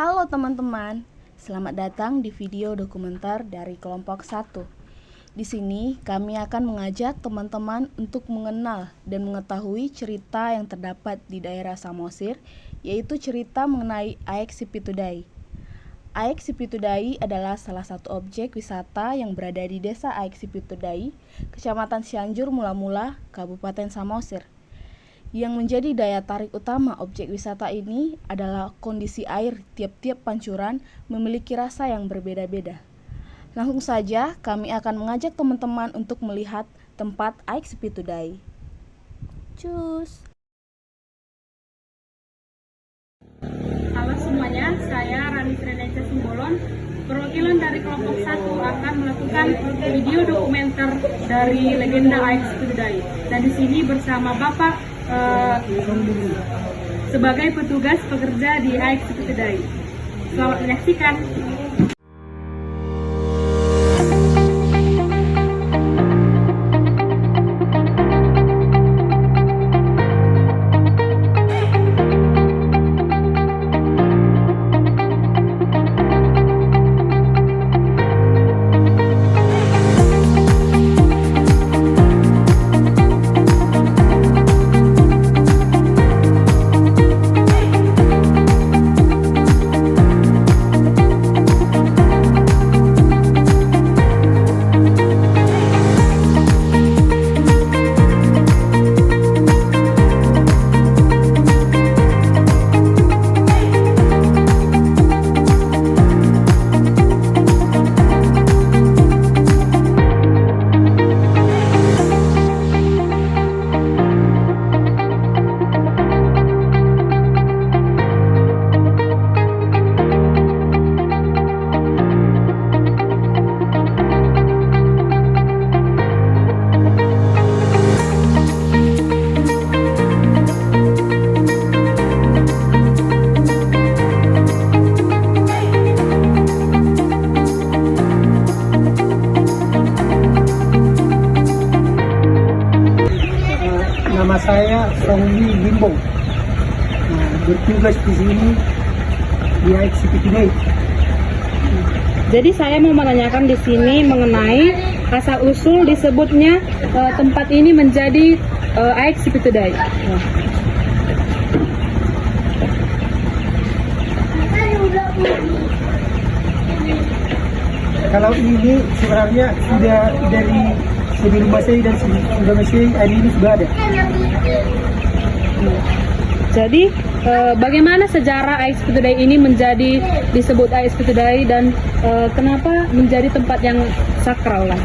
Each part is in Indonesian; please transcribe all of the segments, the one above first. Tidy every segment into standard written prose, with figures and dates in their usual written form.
Halo teman-teman, selamat datang di video dokumenter dari kelompok 1. Di sini kami akan mengajak teman-teman untuk mengenal dan mengetahui cerita yang terdapat di daerah Samosir, yaitu cerita mengenai Aek Sipitudai. Aek Sipitudai adalah salah satu objek wisata yang berada di desa Aek Sipitudai, Kecamatan Cianjur Mula-Mula, Kabupaten Samosir. Yang menjadi daya tarik utama objek wisata ini adalah kondisi air tiap-tiap pancuran memiliki rasa yang berbeda-beda. Langsung saja kami akan mengajak teman-teman untuk melihat tempat Aek Sipitudai. Cus! Halo semuanya, saya Rani Sreneca Simbolon, perwakilan dari kelompok 1 akan melakukan video dokumenter dari legenda Aek Sipitudai. Dan di sini bersama Bapak sebagai petugas pekerja di Aek Sipitudai. Selamat menyaksikan. Nama saya Songli Limbong, bertugas di sini di Aek Sipitudai. Jadi saya mau menanyakan di sini mengenai asal usul disebutnya tempat ini menjadi Aek Sipitudai. Kalau ini sebenarnya sudah dari sebelum Masehi dan sudah Masehi, air ini sudah ada. Jadi bagaimana sejarah Aek Sipitudai ini menjadi disebut Aek Sipitudai dan kenapa menjadi tempat yang sakral lah?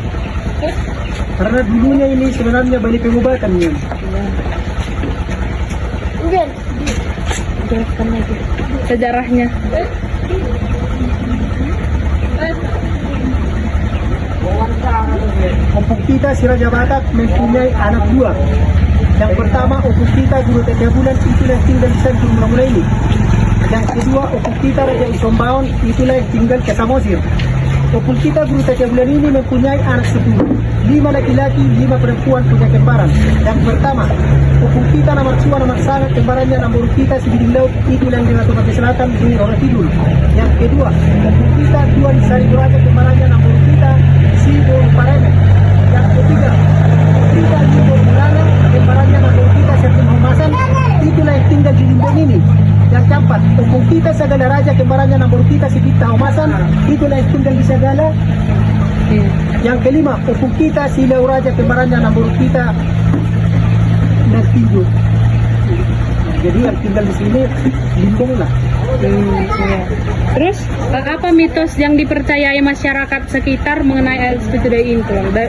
Karena dulunya ini sebenarnya Bali Pengobatan ya. Jelaskan lagi sejarahnya. Opung kita si Raja Batak mempunyai anak dua. Yang pertama Opung kita Guru Tete Bulan, itulah yang tinggal di Cianjur Mula-Mula ini. Yang kedua Opung kita Raja Isombaon, itulah yang tinggal ke Samosir. Opung kita Guru Tete Bulan ini mempunyai anak 10, 5 laki-laki, 5 perempuan punya kembaran. Yang pertama Opung kita nomor 2 nomor sangat kembarannya nomor kita si Biding Laut, itulah yang dengan Topati Selatan di Rora Kidul. Yang kedua Opung kita 2 di Sari Goraja kembarannya nomor kita si Bor Pareme. Yang ketiga kita di Bor Mulana kembarannya nomor kita Sertim Homasan, itulah yang tinggal di Limbong ini. Yang keempat Opung kita Sagala Raja kembarannya nomor kita si Pita Homasan, itulah yang tinggal di Sagala. Yang kelima Opung kita si Lau Raja kembarannya nomor kita Nagtijo. Jadi yang tinggal di sini Limbong lah. Terus apa mitos yang dipercayai masyarakat sekitar mengenai Aek Sipitudai ini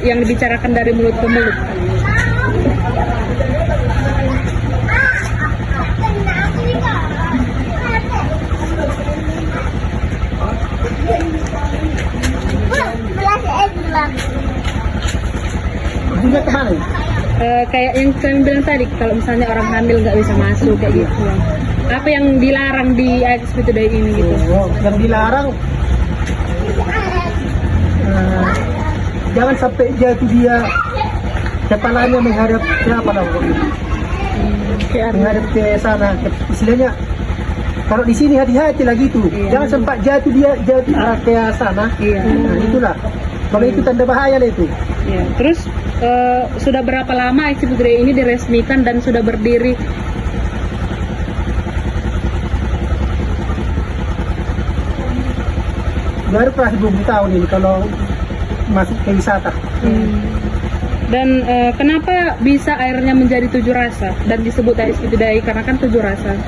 yang dibicarakan dari mulut ke mulut? Juga tahan. Kayak yang kalian bilang tadi, kalau misalnya orang hamil nggak bisa masuk kayak gitu. Apa yang dilarang di Aek Sipitudai ini gitu? Yang dilarang jangan sampai jatuh dia kepalanya menghadap ke apa namanya, menghadap ke sana, istilahnya Kalau di sini hati-hati lagi tuh, jangan sempat jatuh dia jatuh arah ke sana. Nah, itulah. Kalau itu tanda bahaya lah itu. Ya. Terus sudah berapa lama Eksekutif ini diresmikan dan sudah berdiri? Baru pernah 20 tahun ini kalau masuk ke wisata. Dan kenapa bisa airnya menjadi 7 rasa dan disebut air Spitudai karena kan 7 rasa?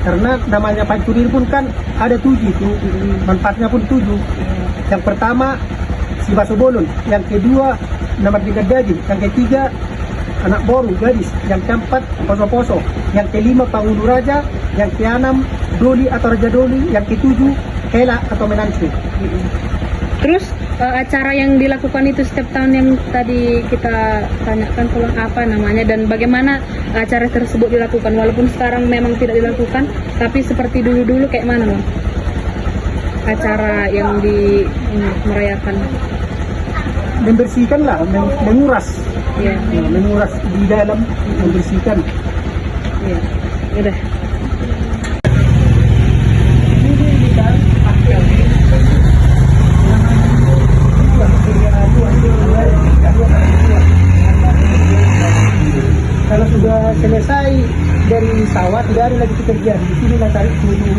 Karena namanya pancurir pun kan ada 7 itu, manfaatnya pun 7. Yang pertama si baso bolon, yang kedua nama tiga daging, yang ketiga anak boru gadis, yang keempat poso-poso, yang kelima penghulu raja, yang keenam doli atau raja doli, yang ketujuh kela atau menantu. Terus acara yang dilakukan itu setiap tahun yang tadi kita tanyakan tolong apa namanya dan bagaimana acara tersebut dilakukan walaupun sekarang memang tidak dilakukan tapi seperti dulu-dulu kayak mana Bang? Acara yang merayakan Membersihkan lah, menguras. ya. Menguras di dalam, membersihkan. Ya. Udah. Kalau sudah selesai dari sawah, tidak ada lagi pekerjaan. Di sini lah tarik dulu.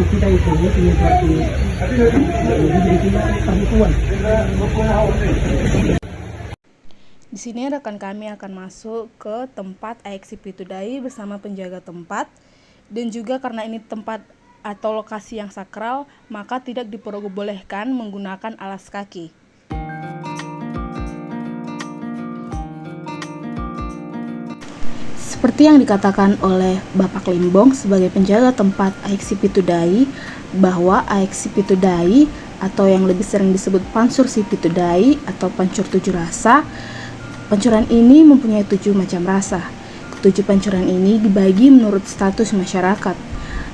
Kita itu, ini perempuan. Di sini rekan kami akan masuk ke tempat AEK Spitudai bersama penjaga tempat, dan juga karena ini tempat atau lokasi yang sakral, maka tidak diperbolehkan menggunakan alas kaki. Seperti yang dikatakan oleh Bapak Limbong sebagai penjaga tempat AEK Spitudai, bahwa AEK Spitudai atau yang lebih sering disebut Pancur Spitudai atau pancur 7 rasa, pancuran ini mempunyai 7 macam rasa. Ketujuh pancuran ini dibagi menurut status masyarakat.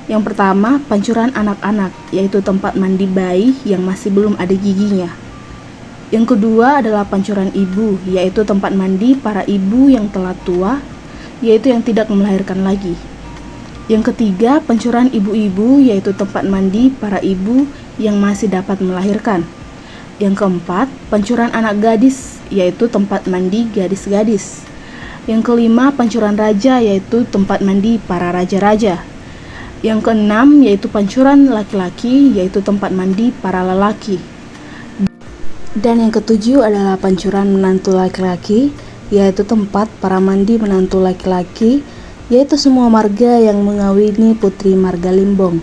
Yang pertama, pancuran anak-anak, yaitu tempat mandi bayi yang masih belum ada giginya. Yang kedua adalah pancuran ibu, yaitu tempat mandi para ibu yang telah tua, yaitu yang tidak melahirkan lagi. Yang ketiga, pancuran ibu-ibu, yaitu tempat mandi para ibu yang masih dapat melahirkan. Yang keempat, pancuran anak gadis, yaitu tempat mandi gadis-gadis. Yang kelima, pancuran raja, yaitu tempat mandi para raja-raja. Yang keenam, yaitu pancuran laki-laki, yaitu tempat mandi para lelaki. Dan yang ketujuh adalah pancuran menantu laki-laki, yaitu tempat para mandi menantu laki-laki, yaitu semua marga yang mengawini putri marga Limbong.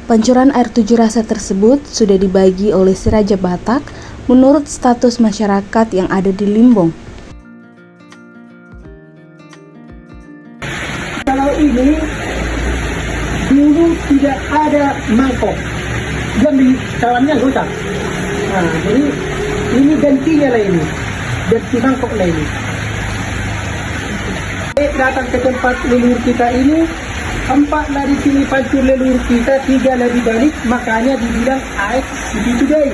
Pancuran air 7 rasa tersebut sudah dibagi oleh si Raja Batak menurut status masyarakat yang ada di Limbong. Kalau ini dulu tidak ada mangkok, dia beli kawannya gosok. Nah, jadi ini gantinya lah ini, ganti mangkok lah ini. Datang ke tempat leluhur kita ini, 4 lah di sini pancur leluhur kita, 3 lah di balik, makanya dibilang AEK Spitudai.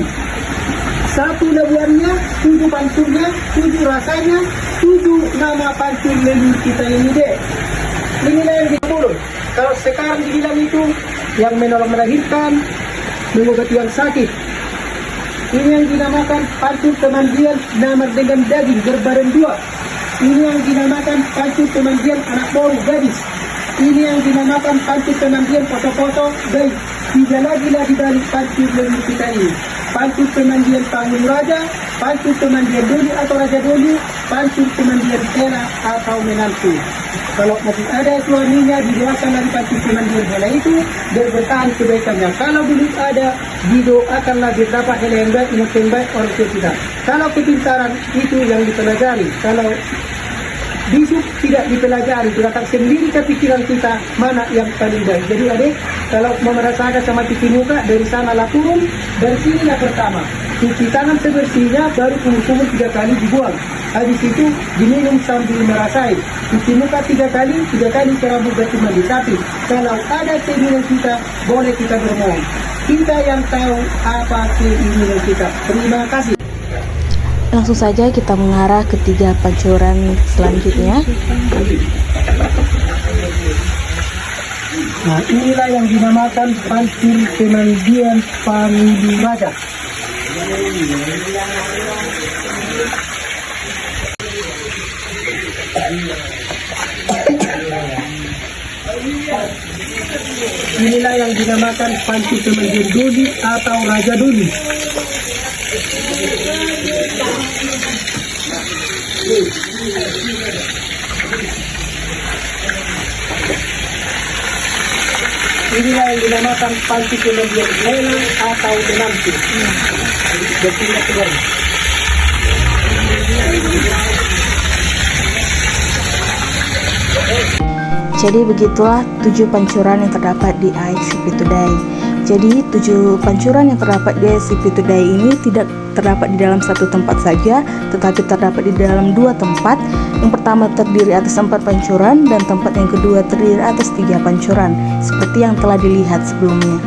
1 labuannya, 7 pancurnya, 7 rasanya, 7 nama pancur leluhur kita ini deh. Inilah yang dibolong. Kalau sekarang dibilang itu yang menolong melahirkan, mengobati yang sakit. Ini yang dinamakan pancur pemandian nama dengan daging berbadan 2. Ini yang dinamakan pancur pemandian anak baru gadis. Ini yang dinamakan pancur pemandian foto-foto bayi. 3 lagi lah di balik pancur leluhur kita ini. Pancur pemandian penghulu raja, pancur pemandian doli atau raja doli, pancur pemandian kela atau menantu. Kalau masih ada suaminya didoakan dari pancur pemandian kela itu, biar bertahan kebaikannya. Kalau belum ada, didoakanlah biar dapat nilai yang baik, yang baik orang tua kita. Kalau kepintaran itu yang dipelajari. Kalau bisuk tidak dipelajari, datang sendiri ke pikiran kita mana yang paling baik. Jadi adik, kalau mau merasakan sama cuci muka, dari sanalah turun, dari sinilah pertama. Cuci tangan sebersihnya, baru kumur-kumur 3 kali dibuang. Habis itu diminum sambil merasai. Cuci muka 3 kali serabut ganti mandi. Tapi kalau ada keinginan kita, boleh kita bermohon. Kita yang tahu apa keinginan kita. Terima kasih. Langsung saja kita mengarah ke 3 pancuran selanjutnya. Nah, inilah yang dinamakan pancur pemandian Panidu Raja. Inilah yang dinamakan pancur pemandian Doli atau Raja Doli. Inilah yang dinamakan pancur pemandian Lela atau Denampi. Berpindah keluar. Jadi begitulah 7 pancuran yang terdapat di Aik Sipitudai. Jadi 7 pancuran yang terdapat di Aik Sipitudai ini tidak terdapat di dalam satu tempat saja, tetapi terdapat di dalam 2 tempat. Yang pertama terdiri atas 4 pancuran dan tempat yang kedua terdiri atas 3 pancuran, seperti yang telah dilihat sebelumnya.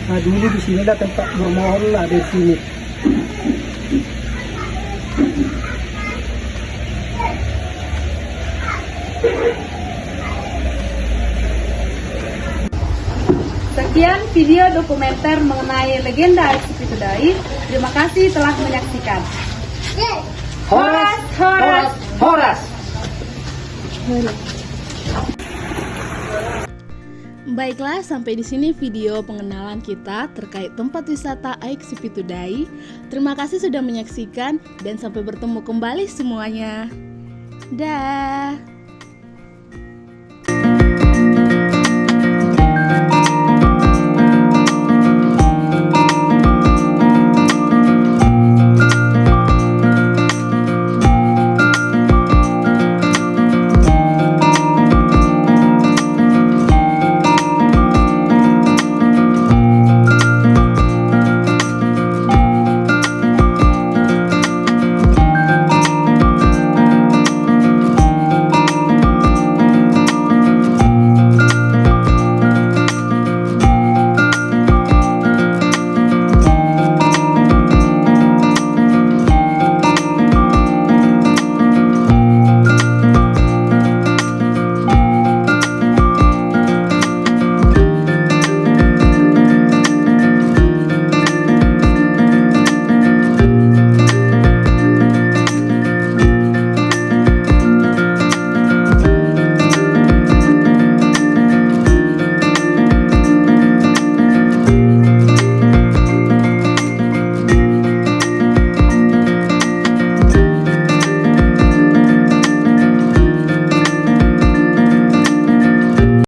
Nah, dulu di sini lah tempat bermohon lah di sini. Sekian video dokumenter mengenai legenda Aik Sipitudai. Terima kasih telah menyaksikan. Horas, horas, horas. Baiklah, sampai di sini video pengenalan kita terkait tempat wisata Aik Sipitudai. Terima kasih sudah menyaksikan dan sampai bertemu kembali semuanya. Dah.